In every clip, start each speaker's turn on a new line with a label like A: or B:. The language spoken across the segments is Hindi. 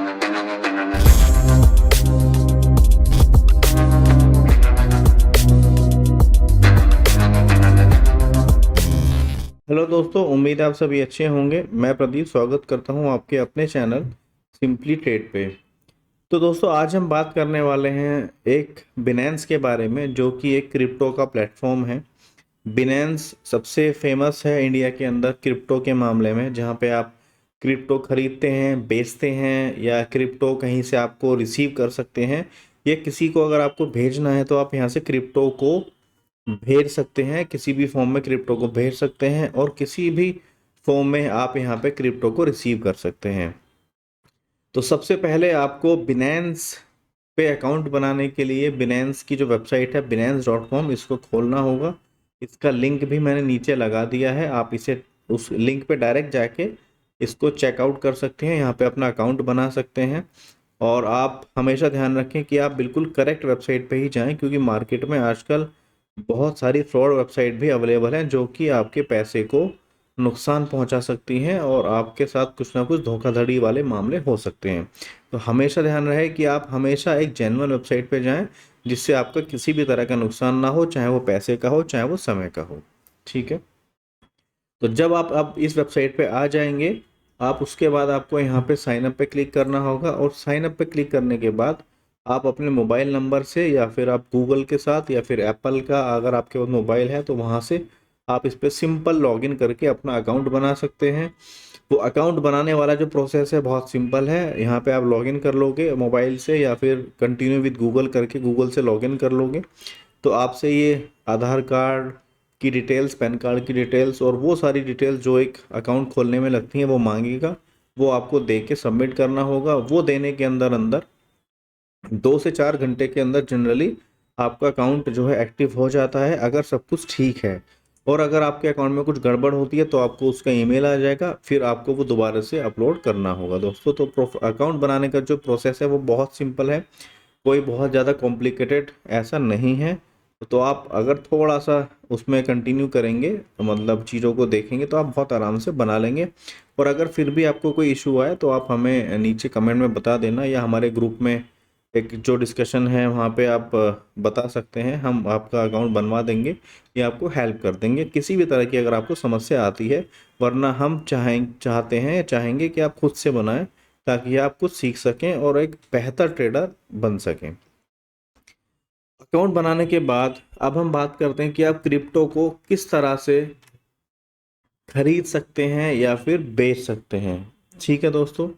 A: हेलो दोस्तों, उम्मीद है आप सभी अच्छे होंगे। मैं प्रदीप स्वागत करता हूं आपके अपने चैनल सिंपली ट्रेड पे। तो दोस्तों, आज हम बात करने वाले हैं एक बिनेंस के बारे में, जो कि एक क्रिप्टो का प्लेटफॉर्म है। बिनेंस सबसे फेमस है इंडिया के अंदर क्रिप्टो के मामले में, जहां पे आप क्रिप्टो खरीदते हैं, बेचते हैं, या क्रिप्टो कहीं से आपको रिसीव कर सकते हैं, या किसी को अगर आपको भेजना है तो आप यहाँ से क्रिप्टो को भेज सकते हैं। किसी भी फॉर्म में क्रिप्टो को भेज सकते हैं और किसी भी फॉर्म में आप यहाँ पे क्रिप्टो को रिसीव कर सकते हैं। तो सबसे पहले आपको बिनेंस पे अकाउंट बनाने के लिए बिनेंस की जो वेबसाइट है binance.com, इसको खोलना होगा। इसका लिंक भी मैंने नीचे लगा दिया है, आप इसे उस लिंक पे डायरेक्ट जाके इसको चेकआउट कर सकते हैं, यहाँ पे अपना अकाउंट बना सकते हैं। और आप हमेशा ध्यान रखें कि आप बिल्कुल करेक्ट वेबसाइट पे ही जाएं, क्योंकि मार्केट में आजकल बहुत सारी फ्रॉड वेबसाइट भी अवेलेबल हैं, जो कि आपके पैसे को नुकसान पहुंचा सकती हैं और आपके साथ कुछ ना कुछ धोखाधड़ी वाले मामले हो सकते हैं। तो हमेशा ध्यान रहे कि आप हमेशा एक जेन्युइन वेबसाइट पे जाएं, जिससे आपका किसी भी तरह का नुकसान ना हो, चाहे वो पैसे का हो, चाहे वो समय का हो। ठीक है। तो जब आप अब इस वेबसाइट पे आ जाएंगे, आप उसके बाद आपको यहाँ पे साइन अप पे क्लिक करना होगा, और साइन अप पे क्लिक करने के बाद आप अपने मोबाइल नंबर से, या फिर आप गूगल के साथ, या फिर एप्पल का अगर आपके पास मोबाइल है तो वहाँ से आप इस पर सिंपल लॉगिन करके अपना अकाउंट बना सकते हैं। वो अकाउंट बनाने वाला जो प्रोसेस है बहुत सिंपल है। यहाँ पे आप लॉगिन कर लोगे मोबाइल से, या फिर कंटिन्यू विद गूगल करके गूगल से लॉगिन कर लोगे, तो आपसे ये आधार कार्ड की डिटेल्स, पैन कार्ड की डिटेल्स और वो सारी डिटेल्स जो एक अकाउंट खोलने में लगती हैं वो मांगेगा। वो आपको दे के सबमिट करना होगा। वो देने के अंदर अंदर 2 से 4 घंटे के अंदर जनरली आपका अकाउंट जो है एक्टिव हो जाता है, अगर सब कुछ ठीक है। और अगर आपके अकाउंट में कुछ गड़बड़ होती है तो आपको उसका ईमेल आ जाएगा, फिर आपको वो दोबारा से अपलोड करना होगा दोस्तों। तो अकाउंट बनाने का जो प्रोसेस है वो बहुत सिंपल है, कोई बहुत ज़्यादा कॉम्प्लिकेटेड ऐसा नहीं है। तो आप अगर थोड़ा सा उसमें कंटिन्यू करेंगे, तो मतलब चीज़ों को देखेंगे, तो आप बहुत आराम से बना लेंगे। और अगर फिर भी आपको कोई इशू आए तो आप हमें नीचे कमेंट में बता देना, या हमारे ग्रुप में एक जो डिस्कशन है वहाँ पे आप बता सकते हैं। हम आपका अकाउंट बनवा देंगे या आपको हेल्प कर देंगे किसी भी तरह की अगर आपको समस्या आती है। वरना हम चाहेंगे कि आप खुद से बनाएं, ताकि आप कुछ सीख सकें और एक बेहतर ट्रेडर बन सकें। अकाउंट बनाने के बाद अब हम बात करते हैं कि आप क्रिप्टो को किस तरह से खरीद सकते हैं या फिर बेच सकते हैं। ठीक है दोस्तों।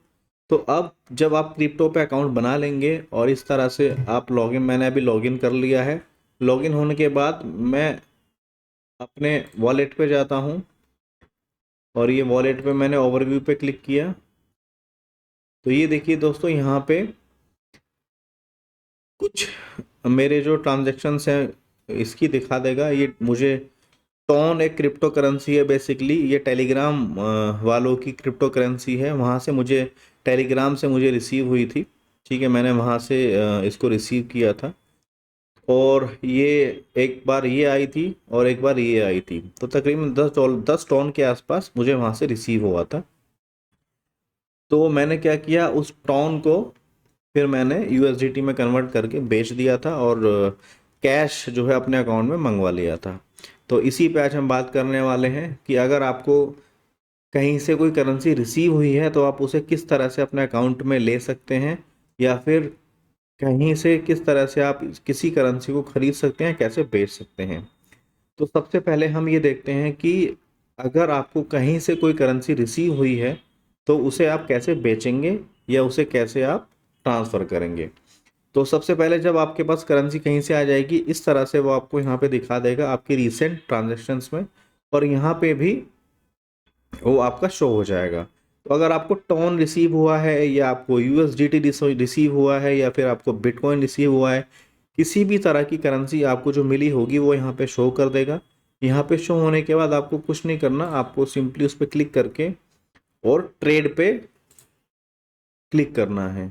A: तो अब जब आप क्रिप्टो पे अकाउंट बना लेंगे और इस तरह से आप लॉगिन, मैंने अभी लॉगिन कर लिया है। लॉगिन होने के बाद मैं अपने वॉलेट पे जाता हूँ, और ये वॉलेट पे मैंने ओवरव्यू पे क्लिक किया। तो ये देखिए दोस्तों, यहाँ पे कुछ मेरे जो ट्रांजैक्शंस हैं इसकी दिखा देगा। ये मुझे टॉन एक क्रिप्टो करेंसी है बेसिकली, ये टेलीग्राम वालों की क्रिप्टो करेंसी है। वहाँ से मुझे टेलीग्राम से मुझे रिसीव हुई थी। ठीक है, मैंने वहाँ से इसको रिसीव किया था। और ये एक बार ये आई थी और एक बार ये आई थी, तो तकरीबन 10 टॉन के आसपास मुझे वहाँ से रिसीव हुआ था। तो मैंने क्या किया, उस टॉन को फिर मैंने यूएसडीटी में कन्वर्ट करके बेच दिया था, और कैश जो है अपने अकाउंट में मंगवा लिया था। तो इसी पे आज हम बात करने वाले हैं कि अगर आपको कहीं से कोई करेंसी रिसीव हुई है तो आप उसे किस तरह से अपने अकाउंट में ले सकते हैं, या फिर कहीं से किस तरह से आप किसी करेंसी को खरीद सकते हैं, कैसे बेच सकते हैं। तो सबसे पहले हम ये देखते हैं कि अगर आपको कहीं से कोई करेंसी रिसीव हुई है तो उसे आप कैसे बेचेंगे, या उसे कैसे आप ट्रांसफ़र करेंगे। तो सबसे पहले जब आपके पास करेंसी कहीं से आ जाएगी, इस तरह से वो आपको यहाँ पे दिखा देगा आपकी रीसेंट ट्रांजेक्शन्स में, और यहाँ पे भी वो आपका शो हो जाएगा। तो अगर आपको टोन रिसीव हुआ है, या आपको यूएसडीटी रिसीव हुआ है, या फिर आपको बिटकॉइन रिसीव हुआ है, किसी भी तरह की करेंसी आपको जो मिली होगी वो यहाँ पे शो कर देगा। यहाँ पे शो होने के बाद आपको कुछ नहीं करना, आपको सिंपली उस पर क्लिक करके और ट्रेड पे क्लिक करना है।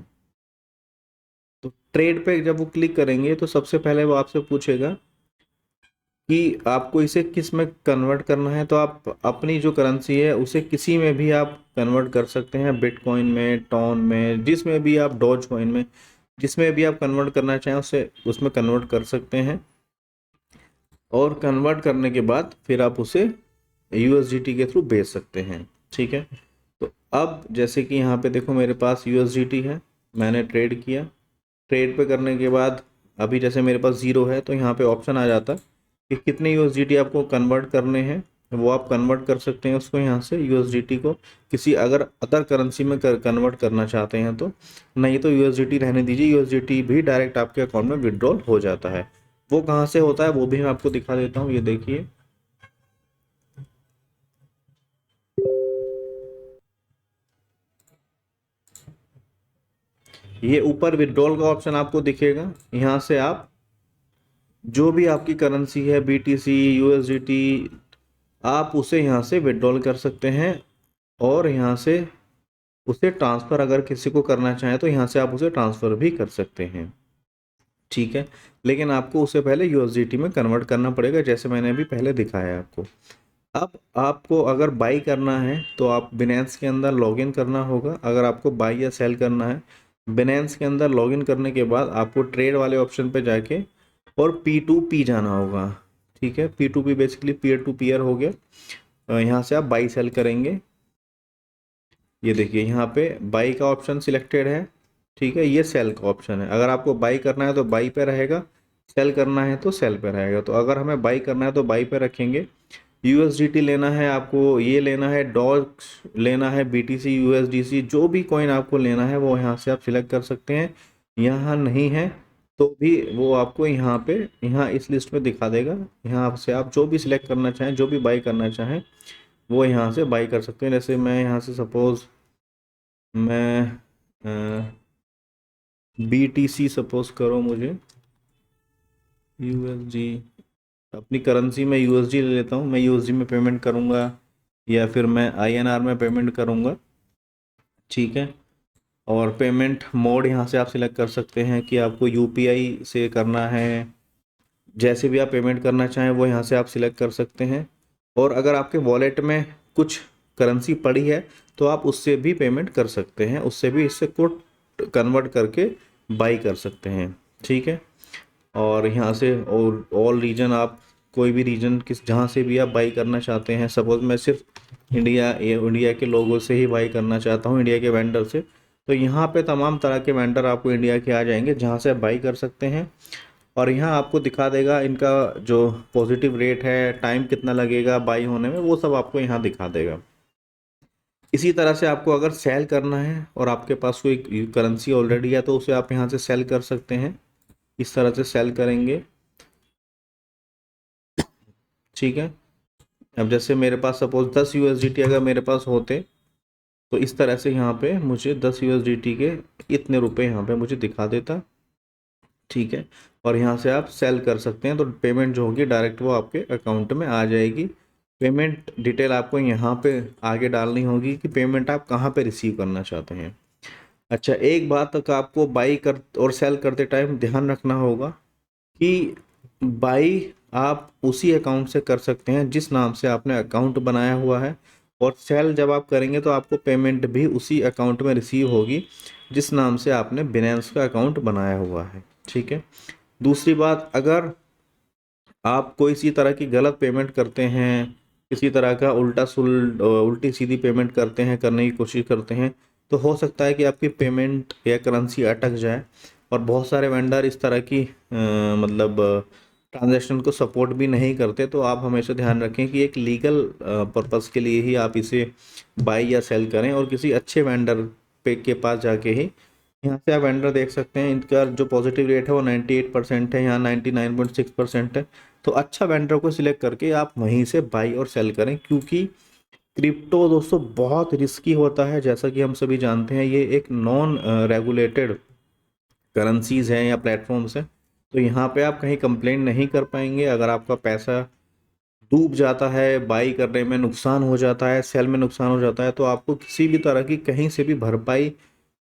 A: तो ट्रेड पे जब वो क्लिक करेंगे तो सबसे पहले वो आपसे पूछेगा कि आपको इसे किस में कन्वर्ट करना है, तो आप अपनी जो करेंसी है उसे किसी में भी आप कन्वर्ट कर सकते हैं, बिटकॉइन में, टॉन में, जिसमें भी आप, डॉज कॉइन में, जिसमें भी आप कन्वर्ट करना चाहें उसे उसमें कन्वर्ट कर सकते हैं। और कन्वर्ट करने के बाद फिर आप उसे यूएसडीटी के थ्रू भेज सकते हैं। ठीक है, तो अब जैसे कि यहाँ पे देखो मेरे पास यूएसडीटी है, मैंने ट्रेड किया। ट्रेड पे करने के बाद अभी जैसे मेरे पास ज़ीरो है, तो यहाँ पे ऑप्शन आ जाता है कि कितने यूएसडीटी आपको कन्वर्ट करने हैं, वो आप कन्वर्ट कर सकते हैं उसको यहाँ से, यूएसडीटी को किसी अगर अदर करेंसी में कन्वर्ट करना चाहते हैं तो। नहीं तो यूएसडीटी रहने दीजिए, यूएसडीटी भी डायरेक्ट आपके अकाउंट में विड्रॉल हो जाता है। वो कहाँ से होता है वो भी मैं आपको दिखा देता हूँ, ये देखिए। ये ऊपर विड्रॉल का ऑप्शन आपको दिखेगा, यहाँ से आप जो भी आपकी करेंसी है, बीटीसी, यूएसडीटी, आप उसे यहाँ से विड्रॉल कर सकते हैं। और यहाँ से उसे ट्रांसफ़र अगर किसी को करना चाहें तो यहाँ से आप उसे ट्रांसफ़र भी कर सकते हैं। ठीक है, लेकिन आपको उससे पहले यूएसडीटी में कन्वर्ट करना पड़ेगा, जैसे मैंने अभी पहले दिखाया आपको। अब आपको अगर बाई करना है तो आप बिनेंस के अंदर लॉगिन करना होगा। अगर आपको बाई या सेल करना है, बिनेंस के अंदर लॉगिन करने के बाद आपको ट्रेड वाले ऑप्शन पे जाके और P2P जाना होगा। ठीक है, P2P basically peer to peer हो गया। यहाँ से आप बाई सेल करेंगे। ये देखिए यहाँ पे बाई का ऑप्शन सिलेक्टेड है। ठीक है, ये सेल का ऑप्शन है। अगर आपको बाई करना है तो बाई पे रहेगा, सेल करना है तो सेल पे रहेगा। तो अगर हमें बाई करना है तो बाई पे रखेंगे। यूएसडीटी लेना है आपको, ये लेना है, डॉक्स लेना है, बीटीसी, यूएसडीसी, जो भी कॉइन आपको लेना है वो यहाँ से आप सिलेक्ट कर सकते हैं। यहाँ नहीं है तो भी वो आपको यहाँ पे, यहाँ इस लिस्ट में दिखा देगा। यहाँ से आप जो भी सिलेक्ट करना चाहें, जो भी बाई करना चाहें वो यहाँ से बाई कर सकते हैं। जैसे मैं यहाँ से सपोज़ मैं बीटीसी सपोज करो मुझे, यूएसडी, अपनी करेंसी में यूएसडी ले लेता हूँ, मैं यूएसडी में पेमेंट करूँगा या फिर मैं आईएनआर में पेमेंट करूँगा। ठीक है, और पेमेंट मोड यहाँ से आप सिलेक्ट कर सकते हैं कि आपको यूपीआई से करना है, जैसे भी आप पेमेंट करना चाहें वो यहाँ से आप सिलेक्ट कर सकते हैं। और अगर आपके वॉलेट में कुछ करेंसी पड़ी है तो आप उससे भी पेमेंट कर सकते हैं, उससे भी इससे को कन्वर्ट करके बाई कर सकते हैं। ठीक है, और यहाँ से और ऑल रीजन, आप कोई भी रीजन किस जहाँ से भी आप बाई करना चाहते हैं। सपोज मैं सिर्फ इंडिया के लोगों से ही बाई करना चाहता हूँ, इंडिया के वेंडर से, तो यहाँ पे तमाम तरह के वेंडर आपको इंडिया के आ जाएंगे जहाँ से आप बाई कर सकते हैं। और यहाँ आपको दिखा देगा इनका जो पॉजिटिव रेट है, टाइम कितना लगेगा बाई होने में, वो सब आपको यहाँ दिखा देगा। इसी तरह से आपको अगर सेल करना है और आपके पास कोई करेंसी ऑलरेडी है तो उसे आप यहाँ से सेल कर सकते हैं। इस तरह से सेल करेंगे। ठीक है, अब जैसे मेरे पास सपोज 10 यूएसडीटी अगर मेरे पास होते तो इस तरह से यहाँ पे मुझे 10 यूएसडीटी के इतने रुपए यहाँ पे मुझे दिखा देता। ठीक है, और यहाँ से आप सेल कर सकते हैं, तो पेमेंट जो होगी डायरेक्ट वो आपके अकाउंट में आ जाएगी। पेमेंट डिटेल आपको यहाँ पे आगे डालनी होगी कि पेमेंट आप कहाँ पे रिसीव करना चाहते हैं। अच्छा, एक बात का आपको बाई कर और सेल करते टाइम ध्यान रखना होगा कि बाई आप उसी अकाउंट से कर सकते हैं जिस नाम से आपने अकाउंट बनाया हुआ है, और सेल जब आप करेंगे तो आपको पेमेंट भी उसी अकाउंट में रिसीव होगी जिस नाम से आपने बिनेंस का अकाउंट बनाया हुआ है। ठीक है, दूसरी बात, अगर आप कोई सी तरह की गलत पेमेंट करते हैं, किसी तरह का उल्टी सीधी पेमेंट करते हैं, करने की कोशिश करते हैं, तो हो सकता है कि आपकी पेमेंट या करेंसी अटक जाए। और बहुत सारे वेंडर इस तरह की मतलब ट्रांजैक्शन को सपोर्ट भी नहीं करते। तो आप हमेशा ध्यान रखें कि एक लीगल पर्पस के लिए ही आप इसे बाई या सेल करें, और किसी अच्छे वेंडर पे के पास जाके ही। यहाँ से आप वेंडर देख सकते हैं, इनका जो पॉजिटिव रेट है वो 98% है, यहाँ 99.6% है। तो अच्छा वेंडर को सिलेक्ट करके आप वहीं से बाई और सेल करें, क्योंकि क्रिप्टो दोस्तों बहुत रिस्की होता है। जैसा कि हम सभी जानते हैं, ये एक नॉन रेगुलेटेड करेंसीज हैं या प्लेटफॉर्म्स हैं। तो यहाँ पे आप कहीं कंप्लेंट नहीं कर पाएंगे। अगर आपका पैसा डूब जाता है, बाई करने में नुकसान हो जाता है, सेल में नुकसान हो जाता है, तो आपको किसी भी तरह की कहीं से भी भरपाई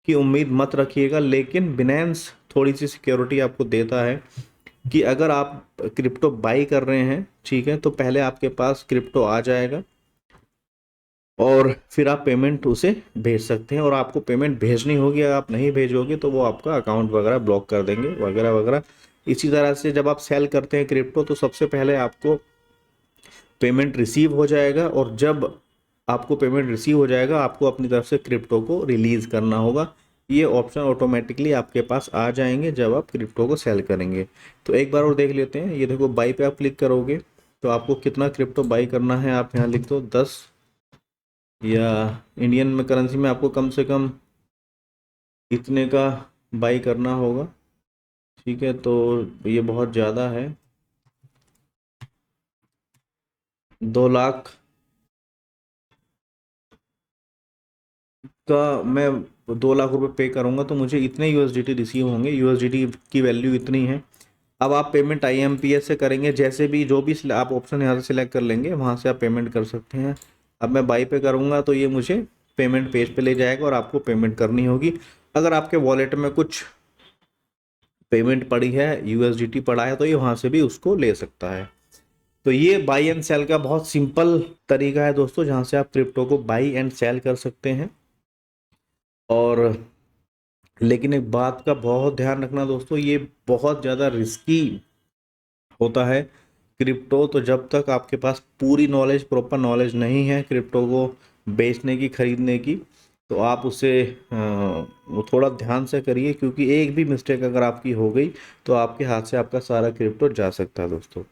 A: की उम्मीद मत रखिएगा। लेकिन बिनेंस थोड़ी सी सिक्योरिटी आपको देता है कि अगर आप क्रिप्टो बाई कर रहे हैं, ठीक है, तो पहले आपके पास क्रिप्टो आ जाएगा और फिर आप पेमेंट उसे भेज सकते हैं, और आपको पेमेंट भेजनी होगी, अगर आप नहीं भेजोगे तो वो आपका अकाउंट वगैरह ब्लॉक कर देंगे वगैरह वगैरह। इसी तरह से जब आप सेल करते हैं क्रिप्टो तो सबसे पहले आपको पेमेंट रिसीव हो जाएगा, और जब आपको पेमेंट रिसीव हो जाएगा आपको अपनी तरफ से क्रिप्टो को रिलीज करना होगा। ये ऑप्शन ऑटोमेटिकली आपके पास आ जाएंगे जब आप क्रिप्टो को सेल करेंगे। तो एक बार और देख लेते हैं। ये देखो, बाई पे आप क्लिक करोगे तो आपको कितना क्रिप्टो बाई करना है आप यहाँ लिख दो 10, या इंडियन में करेंसी में आपको कम से कम इतने का बाई करना होगा, ठीक है। तो ये बहुत ज़्यादा है, 2 लाख का मैं 2 लाख रुपए पे करूँगा तो मुझे इतने यूएसडीटी रिसीव होंगे, यूएसडीटी की वैल्यू इतनी है। अब आप पेमेंट आईएमपीएस से करेंगे, जैसे भी जो भी आप ऑप्शन यहाँ से सिलेक्ट कर लेंगे वहाँ से आप पेमेंट कर सकते हैं। अब मैं बाई पे करूँगा तो ये मुझे पेमेंट पेज पे ले जाएगा और आपको पेमेंट करनी होगी। अगर आपके वॉलेट में कुछ पेमेंट पड़ी है, यूएसडीटी पड़ा है, तो ये वहाँ से भी उसको ले सकता है। तो ये बाई एंड सेल का बहुत सिंपल तरीका है दोस्तों, जहाँ से आप क्रिप्टो को बाई एंड सेल कर सकते हैं। और लेकिन एक बात का बहुत ध्यान रखना दोस्तों, ये बहुत ज़्यादा रिस्की होता है क्रिप्टो। तो जब तक आपके पास पूरी नॉलेज, प्रॉपर नॉलेज नहीं है क्रिप्टो को बेचने की, खरीदने की, तो आप उसे वो थोड़ा ध्यान से करिए, क्योंकि एक भी मिस्टेक अगर आपकी हो गई तो आपके हाथ से आपका सारा क्रिप्टो जा सकता है दोस्तों।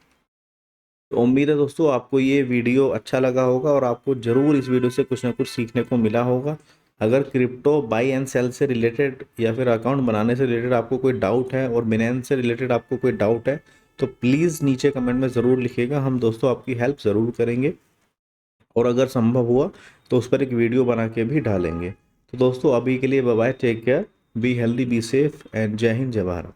A: तो उम्मीद है दोस्तों आपको ये वीडियो अच्छा लगा होगा और आपको ज़रूर इस वीडियो से कुछ ना कुछ सीखने को मिला होगा। अगर क्रिप्टो बाई एंड सेल से रिलेटेड या फिर अकाउंट बनाने से रिलेटेड आपको कोई डाउट है, और बिनेंस से रिलेटेड आपको कोई डाउट है, तो प्लीज़ नीचे कमेंट में ज़रूर लिखिएगा। हम दोस्तों आपकी हेल्प ज़रूर करेंगे, और अगर संभव हुआ तो उस पर एक वीडियो बना के भी डालेंगे। तो दोस्तों अभी के लिए bye bye, take care, be healthy, be safe, and जय हिंद, जय भारत।